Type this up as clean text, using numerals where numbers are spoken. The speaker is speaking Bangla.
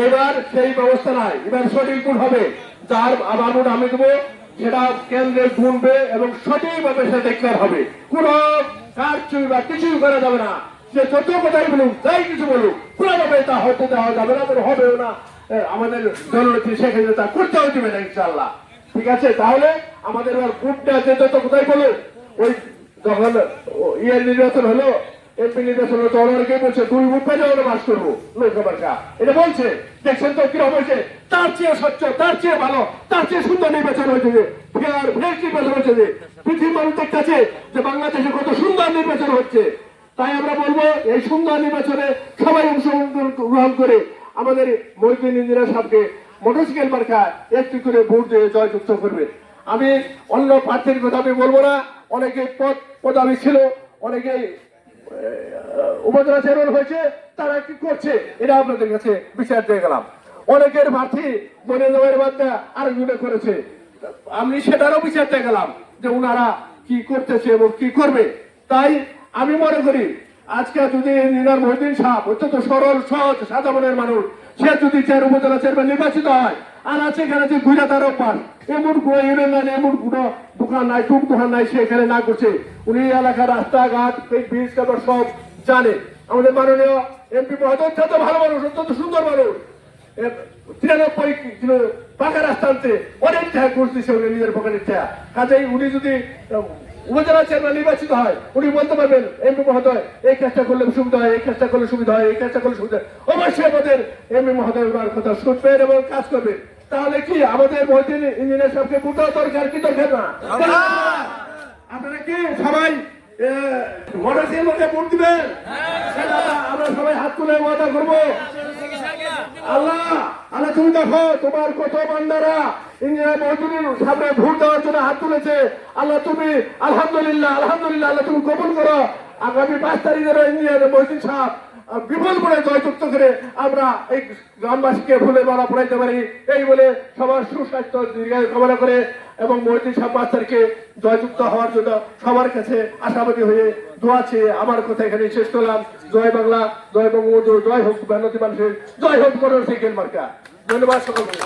এবার সেই ব্যবস্থা নাই, এবার সঠিক ভোট হবে, যার আবার ভোট আমি দেবো সেটা কেন্দ্রে গুনবে এবং সঠিকভাবে সেটা ডিক্লেয়ার হবে। কোন কারচুপি বা কিছুই করা যাবে না। সে যত কথাই বলুক, যাই কিছু বলুক, কোনোভাবে তা হতে দেওয়া যাবে না, হবেও না। আমাদের জননেত্রী শেখ হাসিনা তা করতেও দিবে না ইনশাআল্লাহ। ঠিক আছে, তাহলে আমাদের এবার ভোটটা যে যত কথাই বলুক, ওই যখন ইয়ের নির্বাচন হলো, এমপি নির্বাচন হলো, তখন অনেকেই বলছে 2 ভোট পাইলে আমরা বাস করবো লোকসভাটা, এটা বলছে। দেখছেন তো কিরকম হয়েছে, তার চেয়ে স্বচ্ছ, তার চেয়ে ভালো, তার চেয়ে সুন্দর নির্বাচন হয়েছে, যে ফেয়ার নির্বাচন হচ্ছে, যে পৃথিবীর মানুষ দেখতেছে যে বাংলাদেশে কত সুন্দর নির্বাচন হচ্ছে। তাই আমরা বলবো এই সুন্দর নির্বাচনে সবাই অংশগ্রহণ করে আমাদের মহিউদ্দিন ইঞ্জিনিয়ার সাহেবকে মোটরসাইকেল মার্কা একটি করে ভোট দিয়ে জয়যুক্ত করবে। আমি অন্য প্রার্থীর কথা আমি বলবো না, অনেকে পদবি ছিল, অনেকে উপজেলা চেয়ারম্যান হয়েছে, তারা কি করছে এটা আপনাদের কাছে বিচার দিয়ে গেলাম। অনেকের প্রার্থী মনে জমের বাচ্চা আরেকজনে করেছে, আমি সেটারও বিচার দিয়ে গেলাম যে ওনারা কি করতেছে এবং কি করবে। তাই আমি মনে করি আজকে যদি ইঞ্জিনিয়ার মহিউদ্দিন সাহেব অত্যন্ত সরল সহজ সাদা মনের মানুষ, সে যদি উপজেলা চেয়ারম্যান নির্বাচিত হয়, আর আছে এখানে যে ঘুরে তার অভ্যাস, এমন কোন ইউনিয়ন নাই, এমন কোন দোকান নাই, টুক দোকান নাই, সে এখানে না করছে। উনি এলাকার রাস্তাঘাট ব্রিজ কাপড় সব জানে। আমাদের মাননীয় এমপি মহোদয় অত্যন্ত ভালো মানুষ, অত্যন্ত সুন্দর মানুষ, 93 পাকা রাস্তা আনতে অনেক টাকা ঘুষ দিচ্ছে উনি নিজের পকেটের টাকা। কাজেই উনি যদি উপজেলা চেয়ারম্যান নির্বাচিত হয়, উনি বলতে পারবেন এমপি মহোদয় এই কাজটা করলে সুবিধা হয়, এই কাজটা করলে সুবিধা হয়, এই কাজটা করলে সুবিধা হয়। অবশ্যই আমাদের এমপি মহোদয় ওনার কথা শুনবেন এবং কাজ করবেন। তাহলে কি আমাদের মহিউদ্দিন ইঞ্জিনিয়ার সাহেবকে ভোট দেওয়া দরকার কি দরকার না? আপনারা কি সবাই মোটরসাইকেল মার্কায় ভোট দিবেন? আমরা সবাই হাত তুলে ওয়াদা করবো। আল্লাহ আল্লাহ তুমি দেখো তোমার কত বান্দারা ইঞ্জিনিয়ার মহিউদ্দিন সামনে ভোট দেওয়ার জন্য হাত তুলেছে। আল্লাহ তুমি আলহামদুলিল্লাহ আলহামদুলিল্লাহ আল্লাহ তুমি কবুল করো। আগামী 5 তারিখের ইঞ্জিনিয়ার মহিউদ্দিন সাহেব বিপুল করে জয়যুক্ত করে আমরা এই গ্রামবাসীকে ফুলের মালা পড়াইতে পারি, এই বলে সবার সুস্বাস্থ্য দীর্ঘায়ু কামনা করে এবং মহিউদ্দিন সাহেব 5 তারিখে জয়যুক্ত হওয়ার জন্য সবার কাছে আশাবাদী হয়ে দোয়া চেয়ে আমার কথা এখানে শেষ করলাম। জয় বাংলা, জয় বঙ্গবন্ধু, জয় হোক মেহনতি মানুষের, জয় হোক মোটরসাইকেল মার্কা। ধন্যবাদ সকলকে।